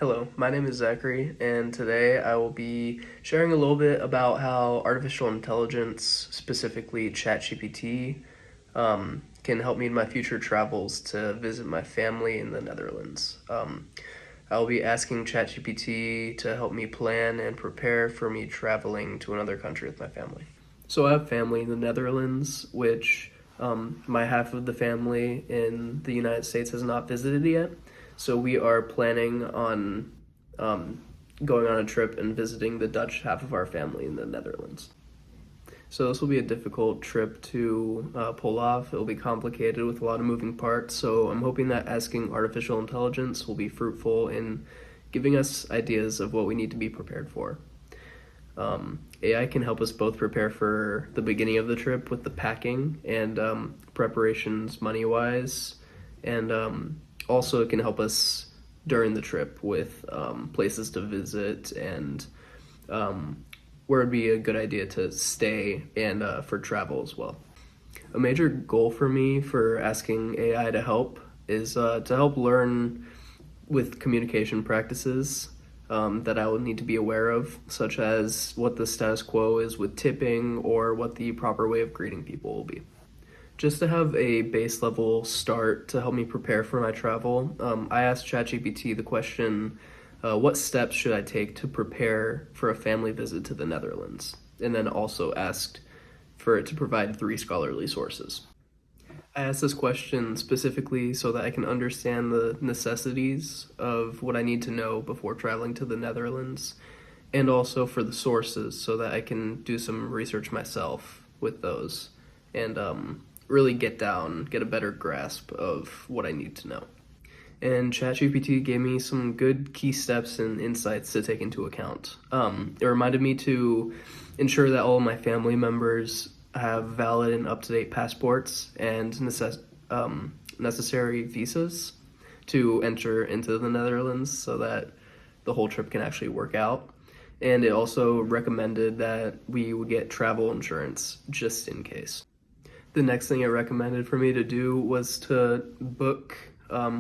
Hello, my name is Zachary, and today I will be sharing a little bit about how artificial intelligence, specifically ChatGPT, can help me in my future travels to visit my family in the Netherlands. I'll be asking ChatGPT to help me plan and prepare for me traveling to another country with my family. So I have family in the Netherlands, which my half of the family in the United States has not visited yet. So we are planning on um, going on a trip and visiting the Dutch half of our family in the Netherlands. So this will be a difficult trip to pull off. It'll be complicated with a lot of moving parts. So I'm hoping that asking artificial intelligence will be fruitful in giving us ideas of what we need to be prepared for. AI can help us both prepare for the beginning of the trip with the packing and preparations money wise, and also it can help us during the trip with places to visit and where it'd be a good idea to stay and for travel as well. A major goal for me for asking AI to help is to help learn with communication practices that I will need to be aware of, such as what the status quo is with tipping or what the proper way of greeting people will be. Just to have a base level start to help me prepare for my travel, I asked ChatGPT the question, what steps should I take to prepare for a family visit to the Netherlands? And then also asked for it to provide 3 scholarly sources. I asked this question specifically so that I can understand the necessities of what I need to know before traveling to the Netherlands, and also for the sources so that I can do some research myself with those and really get a better grasp of what I need to know. And ChatGPT gave me some good key steps and insights to take into account. It reminded me to ensure that all of my family members have valid and up-to-date passports and necessary visas to enter into the Netherlands so that the whole trip can actually work out. And it also recommended that we would get travel insurance just in case. The next thing it recommended for me to do was to book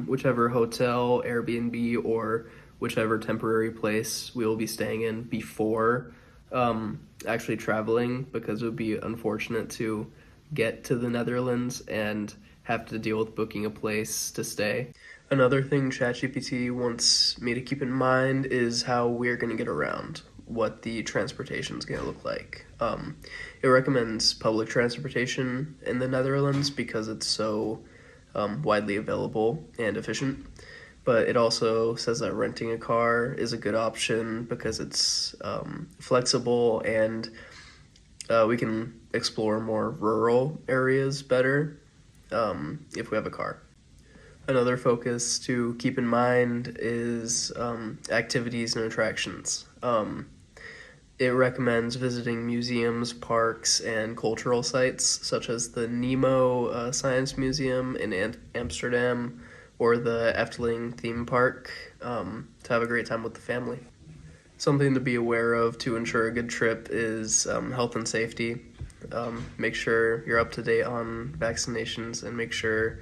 whichever hotel, Airbnb, or whichever temporary place we will be staying in before actually traveling, because it would be unfortunate to get to the Netherlands and have to deal with booking a place to stay. Another thing ChatGPT wants me to keep in mind is how we're going to get around, what the transportation is going to look like. It recommends public transportation in the Netherlands because it's so widely available and efficient. But it also says that renting a car is a good option because it's flexible and we can explore more rural areas better if we have a car. Another focus to keep in mind is activities and attractions. It recommends visiting museums, parks, and cultural sites such as the Nemo Science Museum in Amsterdam or the Efteling theme park to have a great time with the family. Something to be aware of to ensure a good trip is health and safety. Make sure you're up to date on vaccinations and make sure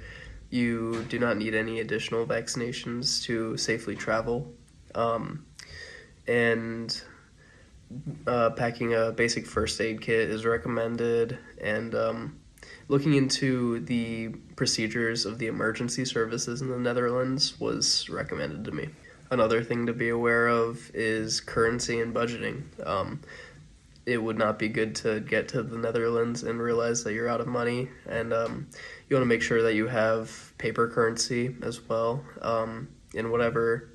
you do not need any additional vaccinations to safely travel. And packing a basic first aid kit is recommended, and looking into the procedures of the emergency services in the Netherlands was recommended to me. Another thing to be aware of is currency and budgeting. It would not be good to get to the Netherlands and realize that you're out of money, and you want to make sure that you have paper currency as well, in whatever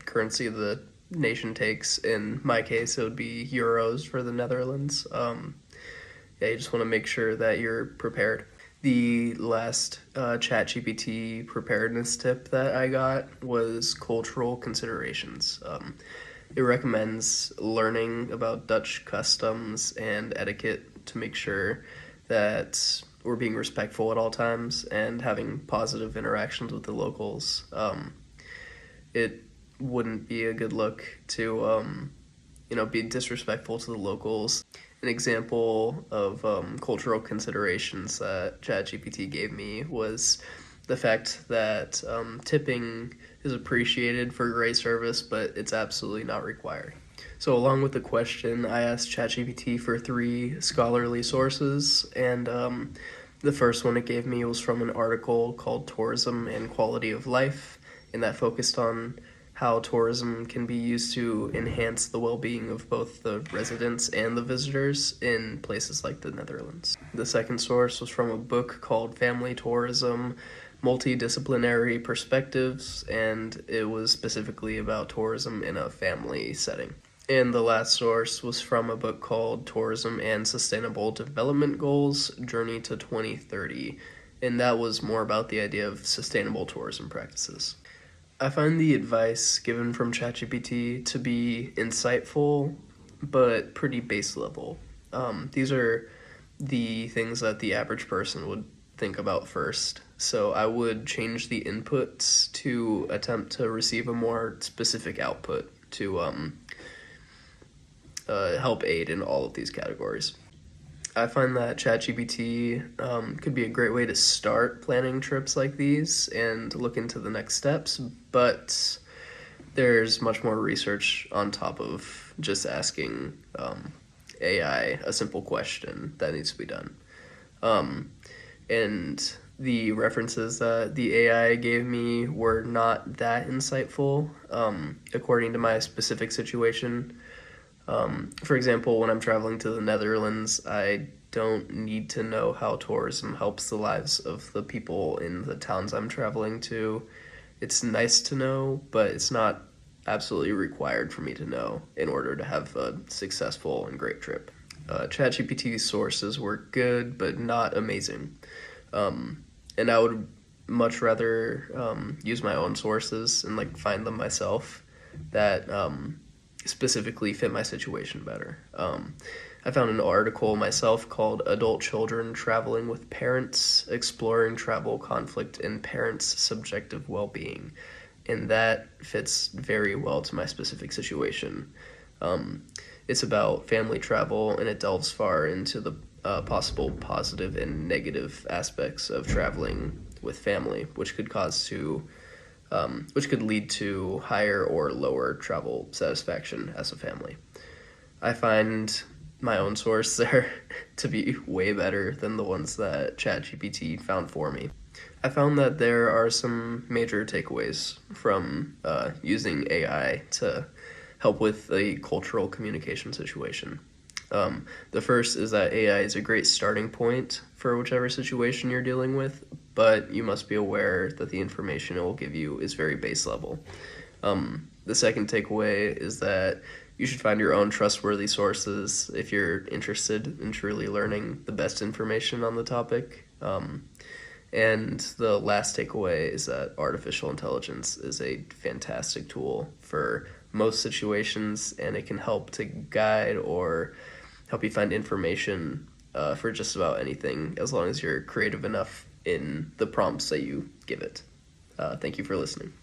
currency the nation takes. In my case, it would be euros for the Netherlands. You just want to make sure that you're prepared. The last ChatGPT preparedness tip that I got was cultural considerations. It recommends learning about Dutch customs and etiquette to make sure that we're being respectful at all times and having positive interactions with the locals. It wouldn't be a good look to, be disrespectful to the locals. An example of cultural considerations that ChatGPT gave me was the fact that tipping is appreciated for great service, but it's absolutely not required. So, along with the question, I asked ChatGPT for 3 scholarly sources, and the first one it gave me was from an article called Tourism and Quality of Life, and that focused on how tourism can be used to enhance the well-being of both the residents and the visitors in places like the Netherlands. The second source was from a book called Family Tourism, Multidisciplinary Perspectives, and it was specifically about tourism in a family setting. And the last source was from a book called Tourism and Sustainable Development Goals, Journey to 2030, and that was more about the idea of sustainable tourism practices. I find the advice given from ChatGPT to be insightful, but pretty base level. These are the things that the average person would think about first. So I would change the inputs to attempt to receive a more specific output to help aid in all of these categories. I find that ChatGPT could be a great way to start planning trips like these and look into the next steps, but there's much more research on top of just asking AI a simple question that needs to be done. And the references that the AI gave me were not that insightful according to my specific situation. For example, when I'm traveling to the Netherlands, I don't need to know how tourism helps the lives of the people in the towns I'm traveling to. It's nice to know, but it's not absolutely required for me to know in order to have a successful and great trip. ChatGPT's sources were good, but not amazing. And I would much rather use my own sources and like find them myself that specifically fit my situation better. I found an article myself called Adult Children Traveling with Parents, Exploring Travel Conflict and Parents' Subjective Well-Being, and that fits very well to my specific situation. It's about family travel, and it delves far into the possible positive and negative aspects of traveling with family, which could lead to higher or lower travel satisfaction as a family. I find my own source there to be way better than the ones that ChatGPT found for me. I found that there are some major takeaways from using AI to help with a cultural communication situation. The first is that AI is a great starting point for whichever situation you're dealing with, but you must be aware that the information it will give you is very base level. The second takeaway is that you should find your own trustworthy sources if you're interested in truly learning the best information on the topic. And the last takeaway is that artificial intelligence is a fantastic tool for most situations, and it can help to guide or help you find information for just about anything, as long as you're creative enough in the prompts that you give it. Thank you for listening.